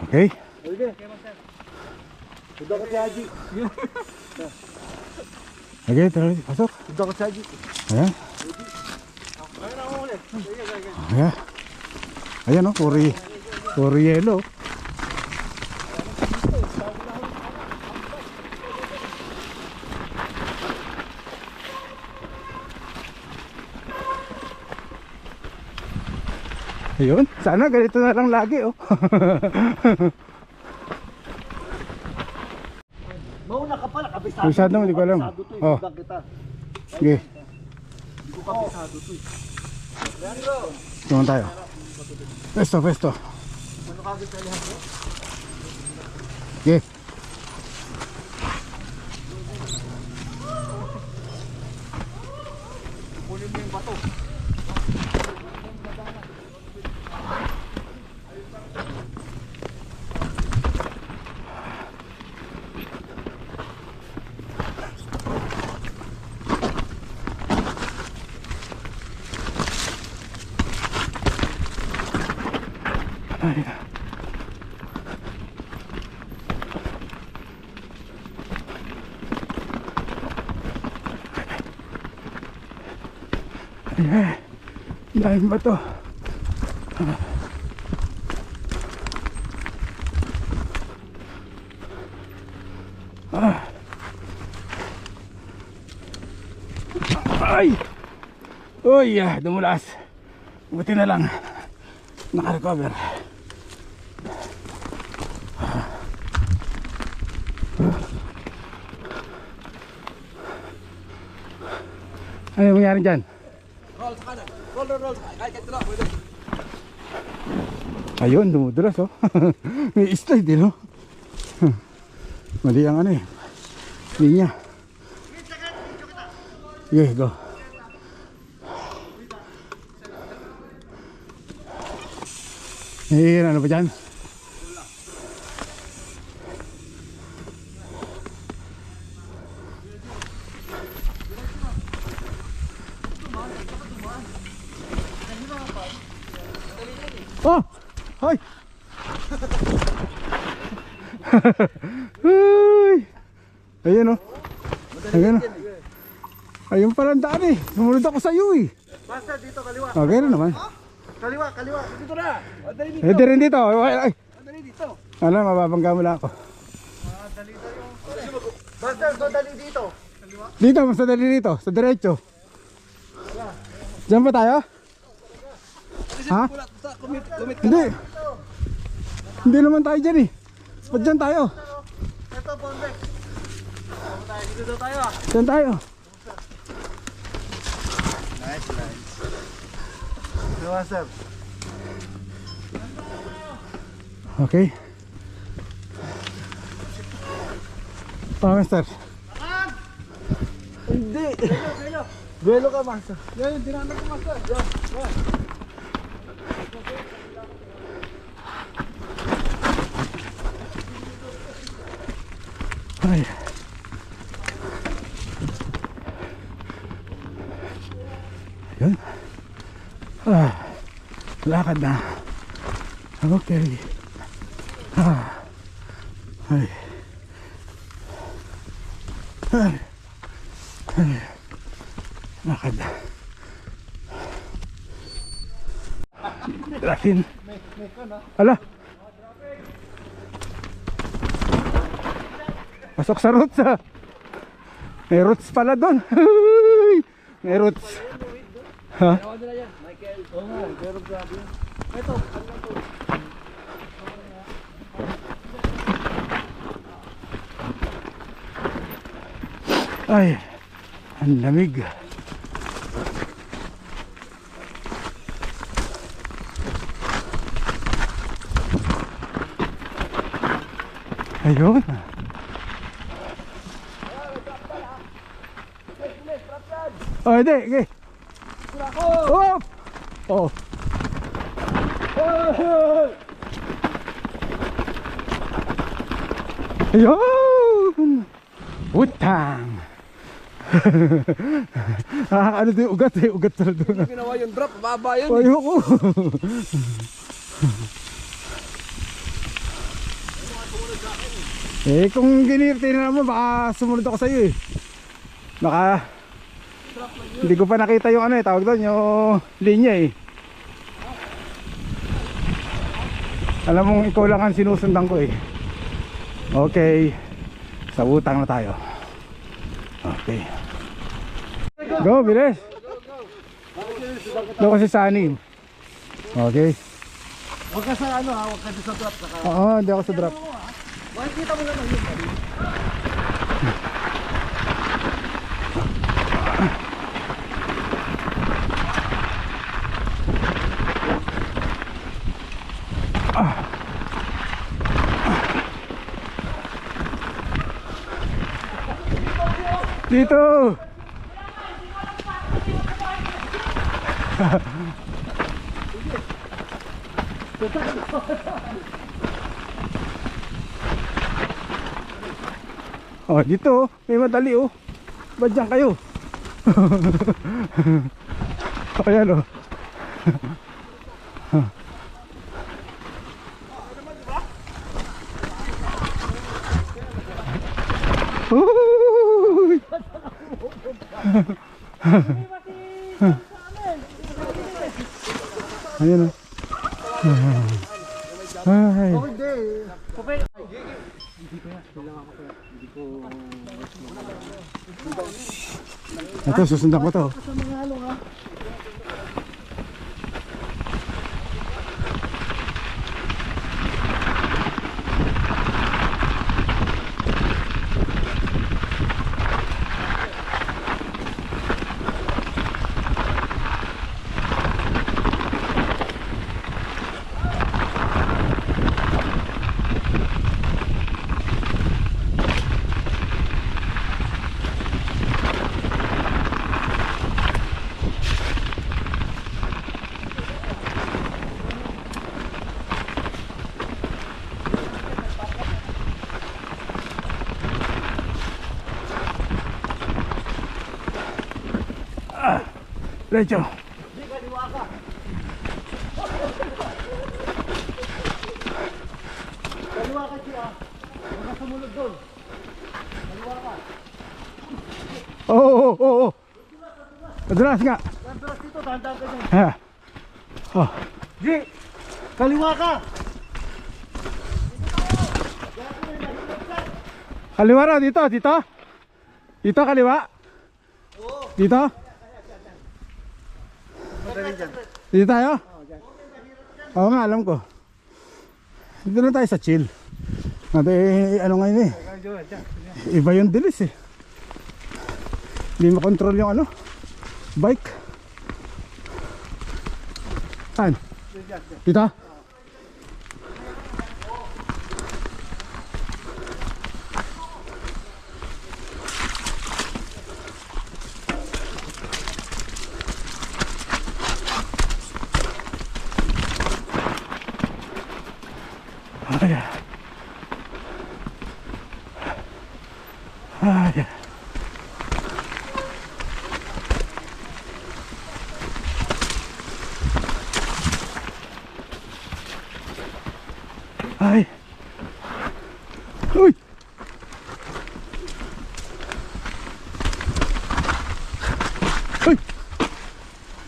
Okay. Okay, sudah ka si Haji. Okay, terus pasok. Sudah ka si Haji. Ayan. Ayan. Ayan o, puro yelo. Ayun, sana ganito na lang lagi oh. Mauna ka pala, kabisado. Kabisado mo, di ko alam. Oh. Sige. Kabisado to. Leandro. Tuman tayo. Pesto. Ano kagad sa Leandro? Sige. Kunin mo yung bato. Ayan. Dahil ba to? Ay! Uy! Dumulas. Buti na lang. Naka-recover. Ano yung nangyari dyan? Roll sa kanan. Roll. Kahit ito pwede. Ayun, dumudulas oh. May slide din oh. Mali ang ano eh. Linya. Sige, go. Eh, ano ba dyan? Oh! Hoy! Hoy! Ayun oh. Ayun oh. Ayun pala ang daan eh. Sumunod ako sa iyo eh. Basta dito, kaliwa. Okay na naman. Kaliwa. Dito na. Dali dito. Pwede rin dito. Ay. Dali dito. Ano, mababangga mo lang ako. Dali tayo. Basta dali dito. Kaliwa. Dito, mas dali dito. Sa diretso. Diyan ba tayo? Ha? Hindi. Hindi naman tayo dyan eh. Ba't dyan tayo? Ito, Bondex. Dito tayo. Dyan tayo. Nice. Diba, sir? Okay. Master. Hindi. Duelo ka, master. Yan, dinaanan ko, master. Yan. Ay. Yun. Lakad na. Okay. Ay. Lakad na. Lakin. Ala. Pasok sa roots ah. May roots pala doon. May roots. Ha? Michael. Oo nga, pero grabe. Ito, Ay, ang lamig. Ayun. Oh, hindi, okay. Oh! Oh. Ayun! Utang! Ano din ugat eh, ugat pala doon. ginawa yung drop, baba yun. Ayoko. Eh kung tinira mo baka sumunod ako sa iyo eh. Baka hindi ko pa nakita yung ano eh, tawag doon yung linya eh. Alam mong ikaw lang ang sinusundan ko eh. Okay, sa utang na tayo. Okay, go, bilis. Doon kasi sa anim. Okay. Huwag ka sa ano ha, huwag ka sa drop. Oo, hindi ako sa drop. Makikita mo naman yun. Dito. Oh, dito may madali oh. Ba't dyan kayo? Ayan oh. Uy! Ayan oh. Ay. Ito, susundan ko to. Diretso. Kaliwa ka siya. Huwag ka sumunod doon. Kaliwa ka. Oo. Madulas nga. Dandaras dito, dahan-dahan ka dyan. Ha. Oh. G! Kaliwa ka! Kaliwa raw dito, dito. Dito kaliwa. Dito. Dito tayo? Oo nga, alam ko. Dito na tayo sa chill. Ano ngayon eh. Iba yung dilis eh. Hindi makontrol yung ano bike. Saan? Dito? Ay. Ay. Ay. Uy. Uy.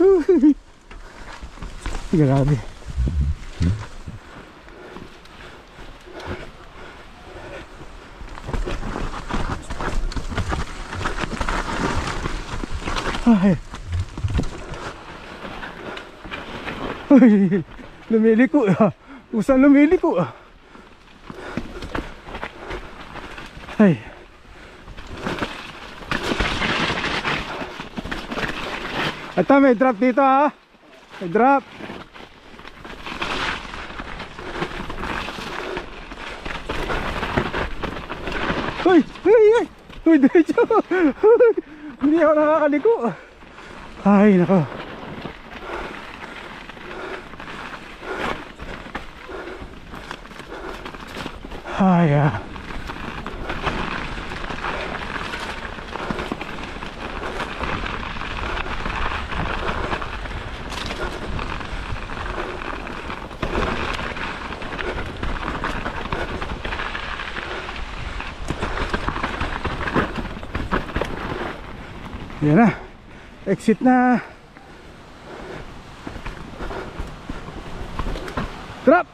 Uy. Grabe. Ay. Uy. Lumiliko ah. Usang lumiliko ah. Ay. Ito may drop dito ah. May drop. Uy! Uy! Uy! Uy! Diretso! Hindi ako nakakaliko. Ay nako. Ay ah. Yan na. Exit na. Drop.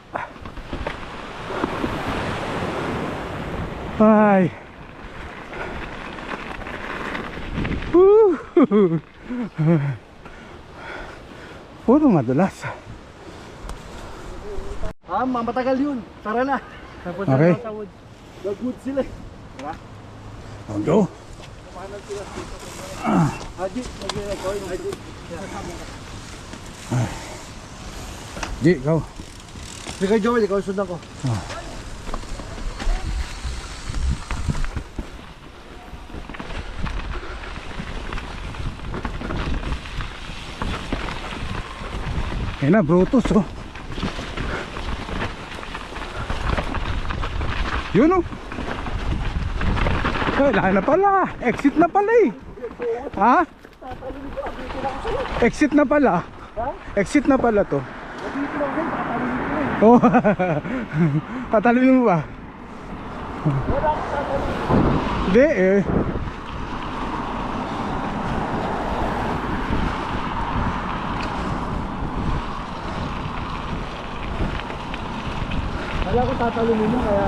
Ay. Woo. Puro madulas. Matagal yun. Tara na. Tapos Okay. sa wood. Nag-wood sila. Tara. Oh, go. Haji, mag-record. Haji. Di, go. Sige kay Joel, ikaw sundan ko. Yan na, Brutus, oh. Yun, oh. Ay, lahat na pala. Exit na pala, eh. Ha? Exit na pala. Exit na pala to. Oh. Tatalinin mo ba? Hindi, eh. Wala ko tatalungin mo kaya...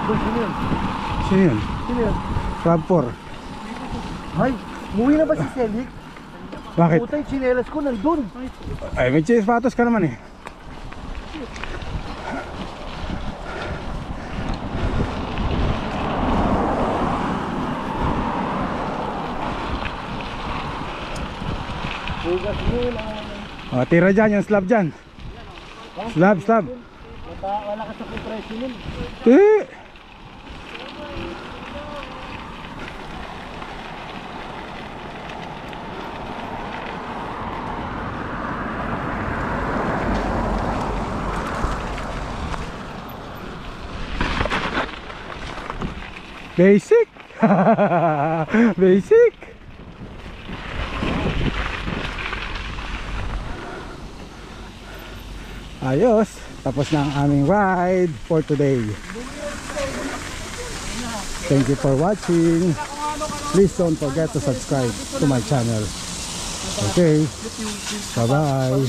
Sino yun? Sino yun? Sino yun? Club 4. Ay, umuwi na ba si Celik? Bakit? Puta yung chinelas ko nandun. Ay, may sapatos ka naman, eh. Bugas mo na. O, tira dyan, yung slab dyan. Slab, slab. Wala ka sa compression nun. Eh! Basic. Basic. Ayos. Tapos na ang aming ride for today. Thank you for watching. Please don't forget to subscribe to my channel. Okay. Bye-bye.